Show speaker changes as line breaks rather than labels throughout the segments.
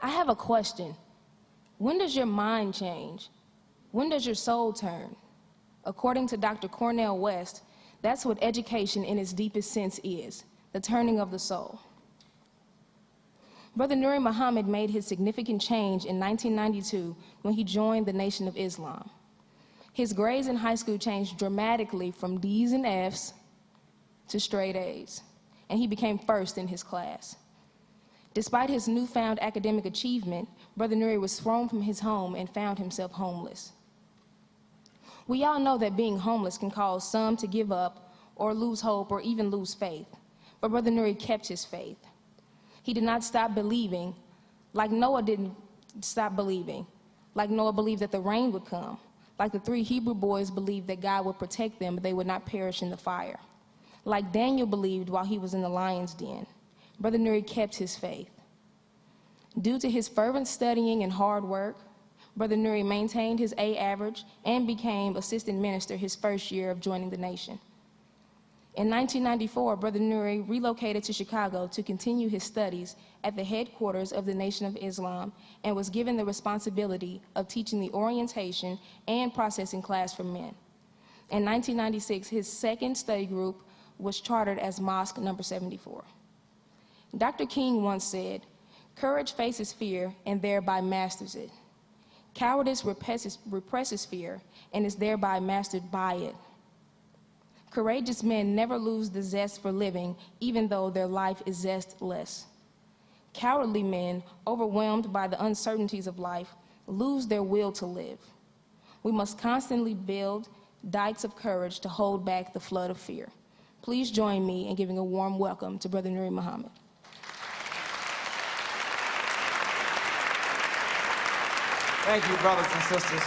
I have a question. When does your mind change? When does your soul turn? According to Dr. Cornel West, that's what education in its deepest sense is, the turning of the soul. Brother Nuri Muhammad made his significant change in 1992 when he joined the Nation of Islam. His grades in high school changed dramatically from D's and F's to straight A's, and he became first in his class. Despite his newfound academic achievement, Brother Nuri was thrown from his home and found himself homeless. We all know that being homeless can cause some to give up or lose hope or even lose faith, but Brother Nuri kept his faith. He did not stop believing, like Noah didn't stop believing. Like Noah believed that the rain would come. Like the 3 Hebrew boys believed that God would protect them, but they would not perish in the fire. Like Daniel believed while he was in the lion's den. Brother Nuri kept his faith. Due to his fervent studying and hard work, Brother Nuri maintained his A average and became assistant minister his first year of joining the nation. In 1994, Brother Nuri relocated to Chicago to continue his studies at the headquarters of the Nation of Islam and was given the responsibility of teaching the orientation and processing class for men. In 1996, his second study group was chartered as Mosque number 74. Dr. King once said, "Courage faces fear and thereby masters it. Cowardice represses fear and is thereby mastered by it. Courageous men never lose the zest for living, even though their life is zestless. Cowardly men, overwhelmed by the uncertainties of life, lose their will to live. We must constantly build dikes of courage to hold back the flood of fear." Please join me in giving a warm welcome to Brother Nuri Muhammad.
Thank you, brothers and sisters.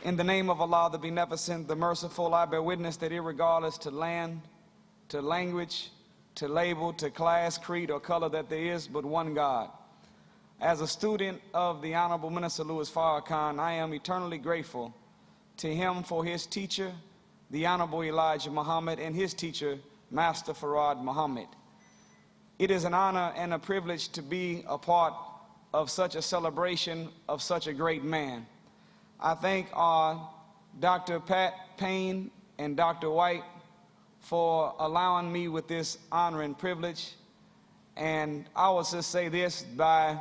In the name of Allah, the Beneficent, the Merciful, I bear witness that irregardless to land, to language, to label, to class, creed, or color, that there is but one God. As a student of the Honorable Minister Louis Farrakhan, I am eternally grateful to him for his teacher, the Honorable Elijah Muhammad, and his teacher, Master Farad Muhammad. It is an honor and a privilege to be a part of such a celebration of such a great man. I thank Dr. Pat Payne and Dr. White for allowing me with this honor and privilege. And I will just say this, by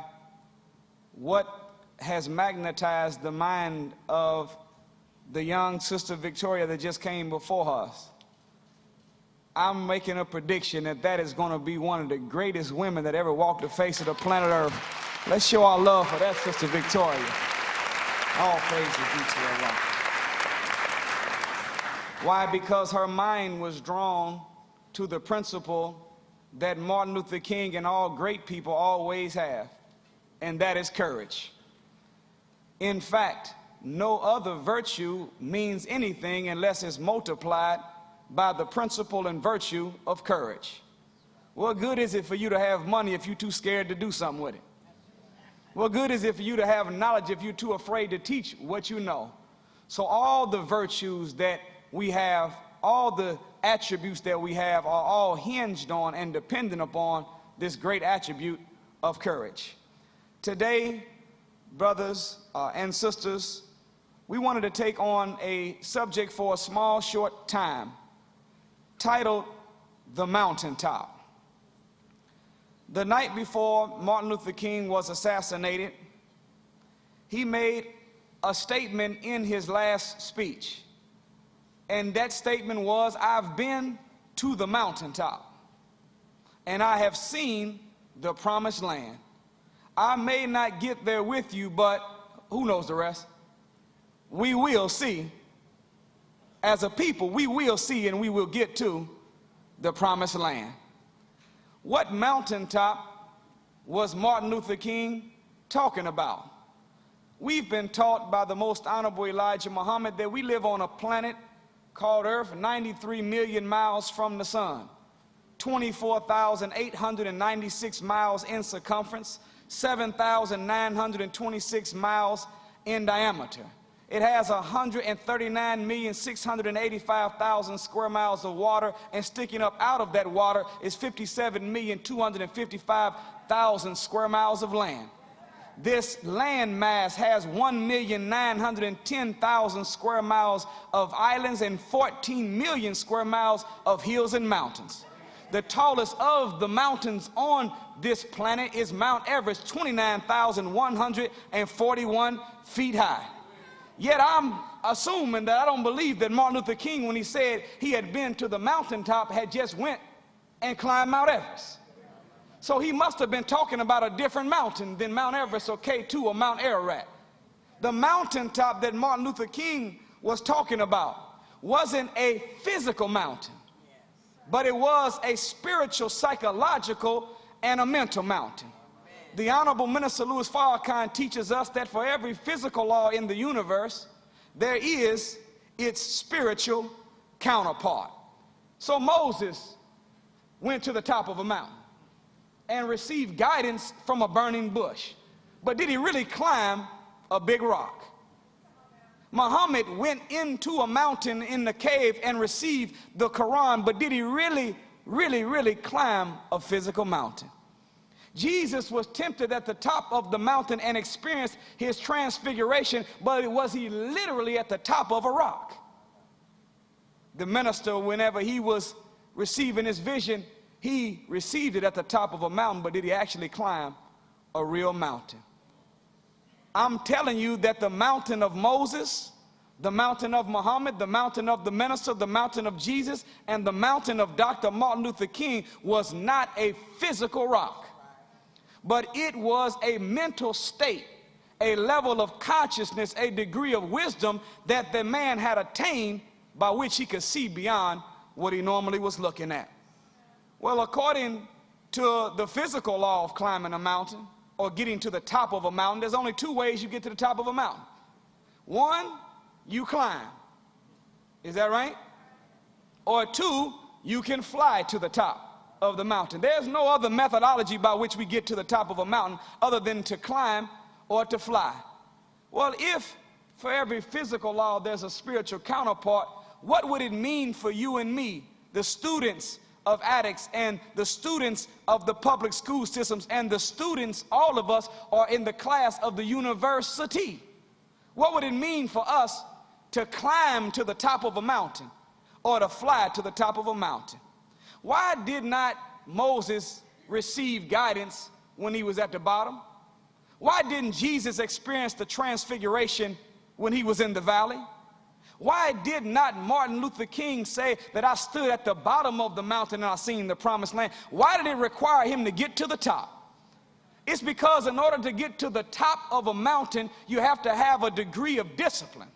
what has magnetized the mind of the young Sister Victoria that just came before us, I'm making a prediction that that is going to be one of the greatest women that ever walked the face of the planet Earth. Let's show our love for that Sister Victoria. All praises be to Allah. Why? Because her mind was drawn to the principle that Martin Luther King and all great people always have, and that is courage. In fact, no other virtue means anything unless it's multiplied by the principle and virtue of courage. What good is it for you to have money if you're too scared to do something with it? What good is it for you to have knowledge if you're too afraid to teach what you know? So all the virtues that we have, all the attributes that we have are all hinged on and dependent upon this great attribute of courage. Today, brothers and sisters, we wanted to take on a subject for a small, short time titled The Mountaintop. The night before Martin Luther King was assassinated, he made a statement in his last speech. And that statement was, "I've been to the mountaintop, and I have seen the promised land. I may not get there with you, but who knows the rest? We will see. As a people, we will see and we will get to the promised land." What mountaintop was Martin Luther King talking about? We've been taught by the Most Honorable Elijah Muhammad that we live on a planet called Earth, 93 million miles from the sun, 24,896 miles in circumference, 7,926 miles in diameter. It has 139,685,000 square miles of water, and sticking up out of that water is 57,255,000 square miles of land. This land mass has 1,910,000 square miles of islands and 14 million square miles of hills and mountains. The tallest of the mountains on this planet is Mount Everest, 29,141 feet high. Yet I'm assuming that I don't believe that Martin Luther King, when he said he had been to the mountaintop, had just went and climbed Mount Everest. So he must have been talking about a different mountain than Mount Everest or K2 or Mount Ararat. The mountaintop that Martin Luther King was talking about wasn't a physical mountain, but it was a spiritual, psychological, and a mental mountain. The Honorable Minister Louis Farrakhan teaches us that for every physical law in the universe, there is its spiritual counterpart. So Moses went to the top of a mountain and received guidance from a burning bush. But did he really climb a big rock? Muhammad went into a mountain in the cave and received the Quran, but did he really climb a physical mountain? Jesus was tempted at the top of the mountain and experienced his transfiguration, but was he literally at the top of a rock? The minister, whenever he was receiving his vision, he received it at the top of a mountain, but did he actually climb a real mountain? I'm telling you that the mountain of Moses, the mountain of Muhammad, the mountain of the minister, the mountain of Jesus, and the mountain of Dr. Martin Luther King was not a physical rock, but it was a mental state, a level of consciousness, a degree of wisdom that the man had attained by which he could see beyond what he normally was looking at. Well, according to the physical law of climbing a mountain or getting to the top of a mountain, there's only two ways you get to the top of a mountain. One, you climb. Is that right? Or two, you can fly to the top of the mountain. There's no other methodology by which we get to the top of a mountain other than to climb or to fly. Well, if for every physical law there's a spiritual counterpart, what would it mean for you and me, the students of addicts and the students of the public school systems and the students, all of us are in the class of the university? What would it mean for us to climb to the top of a mountain or to fly to the top of a mountain? Why did not Moses receive guidance when he was at the bottom? Why didn't Jesus experience the transfiguration when he was in the valley? Why did not Martin Luther King say that I stood at the bottom of the mountain and I seen the promised land? Why did it require him to get to the top? It's because in order to get to the top of a mountain, you have to have a degree of discipline,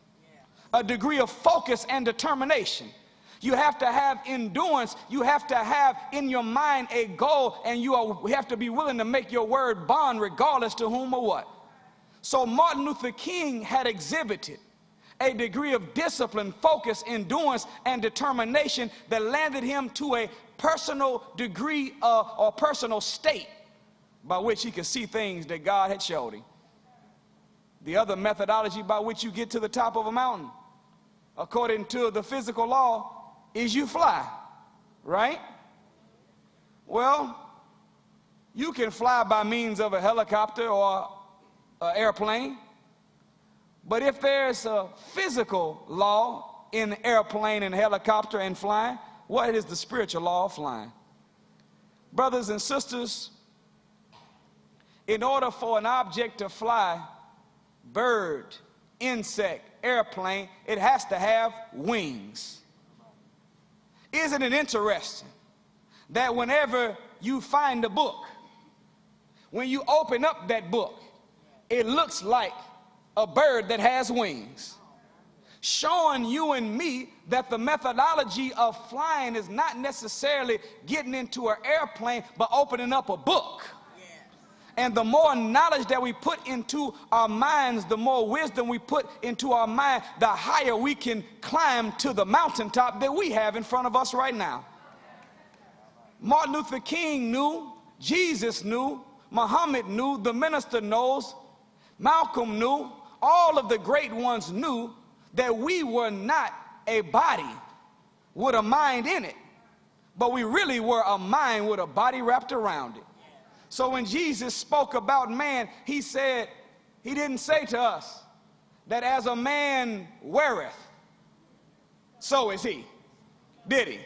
a degree of focus and determination. You have to have endurance. You have to have in your mind a goal, and you have to be willing to make your word bond regardless to whom or what. So Martin Luther King had exhibited a degree of discipline, focus, endurance, and determination that landed him to a personal degree or personal state by which he could see things that God had showed him. The other methodology by which you get to the top of a mountain, according to the physical law, is you fly, right? Well, you can fly by means of a helicopter or an airplane. But if there's a physical law in airplane and helicopter and flying, what is the spiritual law of flying? Brothers and sisters, in order for an object to fly, bird, insect, airplane, it has to have wings. Isn't it interesting that whenever you find a book, when you open up that book, it looks like a bird that has wings, showing you and me that the methodology of flying is not necessarily getting into an airplane, but opening up a book. And the more knowledge that we put into our minds, the more wisdom we put into our mind, the higher we can climb to the mountaintop that we have in front of us right now. Martin Luther King knew, Jesus knew, Muhammad knew, the minister knows, Malcolm knew. all of the great ones knew that we were not a body with a mind in it, but we really were a mind with a body wrapped around it. So when Jesus spoke about man, he didn't say to us that as a man weareth, so is he. Did he?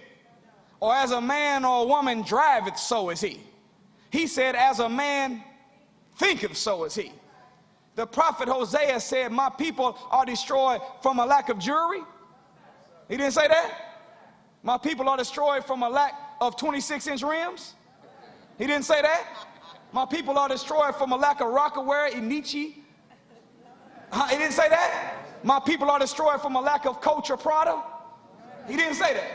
Or as a man or a woman driveth, so is he. He said, as a man thinketh, so is he. The prophet Hosea said, my people are destroyed from a lack of jewelry. He didn't say that? My people are destroyed from a lack of 26-inch rims. He didn't say that? My people are destroyed from a lack of rockaware, Inichi. He didn't say that? My people are destroyed from a lack of Coach or Prada. He didn't say that.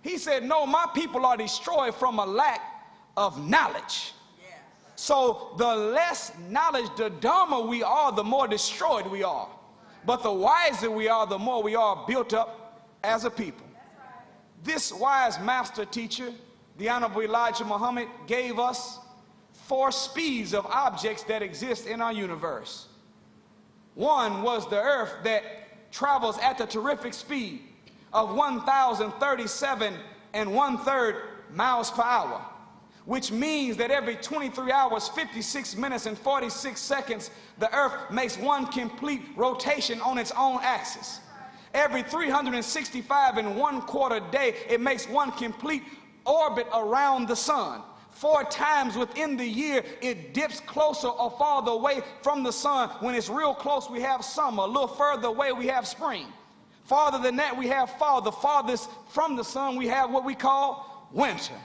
He said, no, my people are destroyed from a lack of knowledge. So the less knowledge, the dumber we are, the more destroyed we are. But the wiser we are, the more we are built up as a people. This wise master teacher, the Honorable Elijah Muhammad, gave us 4 speeds of objects that exist in our universe. One was the earth that travels at the terrific speed of 1,037 1/3 miles per hour, which means that every 23 hours, 56 minutes, and 46 seconds, the earth makes one complete rotation on its own axis. Every 365 1/4 day, it makes one complete orbit around the sun. 4 times within the year, it dips closer or farther away from the sun. When it's real close, we have summer. A little further away, we have spring. Farther than that, we have fall. The farthest from the sun, we have what we call winter.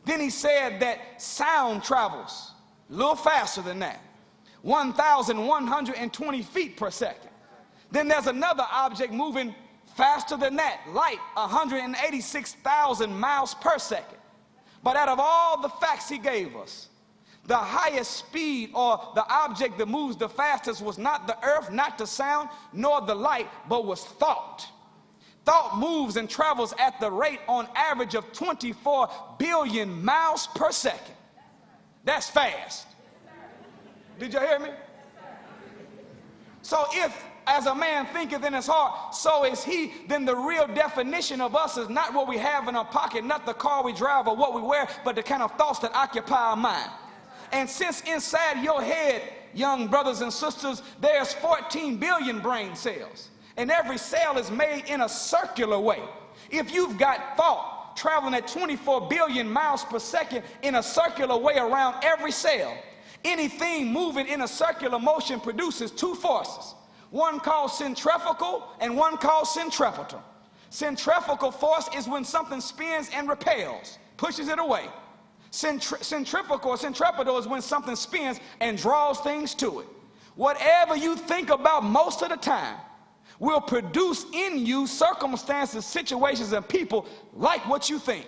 Then he said that sound travels a little faster than that, 1,120 feet per second. Then there's another object moving faster than that, light, 186,000 miles per second. But out of all the facts he gave us, the highest speed or the object that moves the fastest was not the earth, not the sound, nor the light, but was thought. Thought moves and travels at the rate on average of 24 billion miles per second. That's fast. Did you hear me? So if as a man thinketh in his heart, so is he, then the real definition of us is not what we have in our pocket, not the car we drive or what we wear, but the kind of thoughts that occupy our mind. And since inside your head, young brothers and sisters, there's 14 billion brain cells, and every cell is made in a circular way. If you've got thought traveling at 24 billion miles per second in a circular way around every cell, anything moving in a circular motion produces 2 forces. One called centrifugal and one called centripetal. Centrifugal force is when something spins and repels, pushes it away. Centrifugal or centripetal is when something spins and draws things to it. Whatever you think about most of the time will produce in you circumstances, situations, and people like what you think.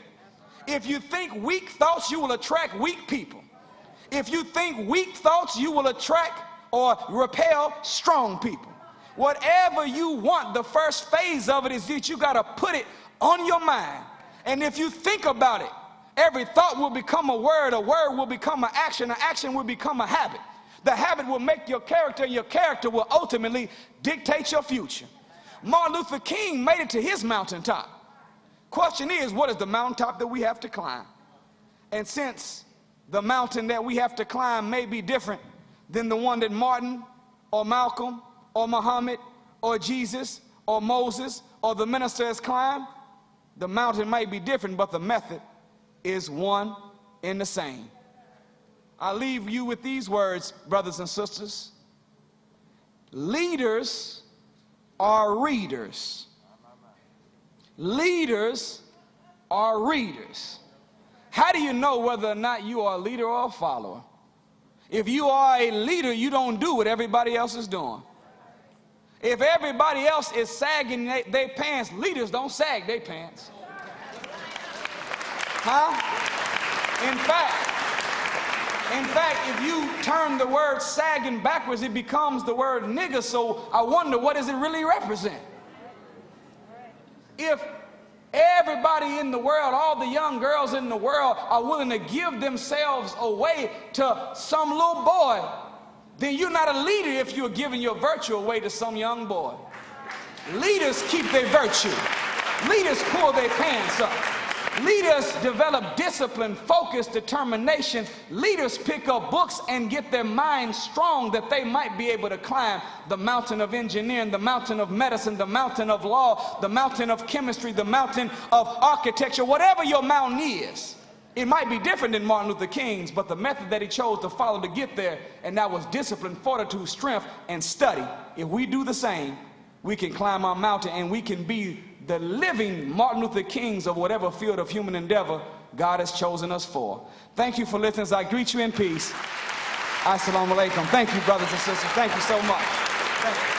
If you think weak thoughts, you will attract weak people. If you think weak thoughts, you will attract or repel strong people. Whatever you want, the first phase of it is that you got to put it on your mind. And if you think about it, every thought will become a word will become an action will become a habit. The habit will make your character, and your character will ultimately dictate your future. Martin Luther King made it to his mountaintop. Question is, what is the mountaintop that we have to climb? And since the mountain that we have to climb may be different than the one that Martin or Malcolm or Muhammad or Jesus or Moses or the minister has climbed, the mountain may be different, but the method is one and the same. I leave you with these words, brothers and sisters. Leaders are readers. Leaders are readers. How do you know whether or not you are a leader or a follower? If you are a leader, you don't do what everybody else is doing. If everybody else is sagging their pants, leaders don't sag their pants. In fact, if you turn the word sagging backwards, it becomes the word nigger. So I wonder, what does it really represent? If everybody in the world, all the young girls in the world are willing to give themselves away to some little boy then you're not a leader if you're giving your virtue away to some young boy. Leaders keep their virtue. Leaders pull their pants up. Leaders develop discipline, focus, determination. Leaders pick up books and get their minds strong that they might be able to climb the mountain of engineering, the mountain of medicine, the mountain of law, the mountain of chemistry, the mountain of architecture, whatever your mountain is. It might be different than Martin Luther King's, but the method that he chose to follow to get there, and that was discipline, fortitude, strength, and study. If we do the same, we can climb our mountain and we can be the living Martin Luther Kings of whatever field of human endeavor God has chosen us for. Thank you for listening. As I greet you in peace. Assalamu alaikum. Thank you, brothers and sisters. Thank you so much. Thank you.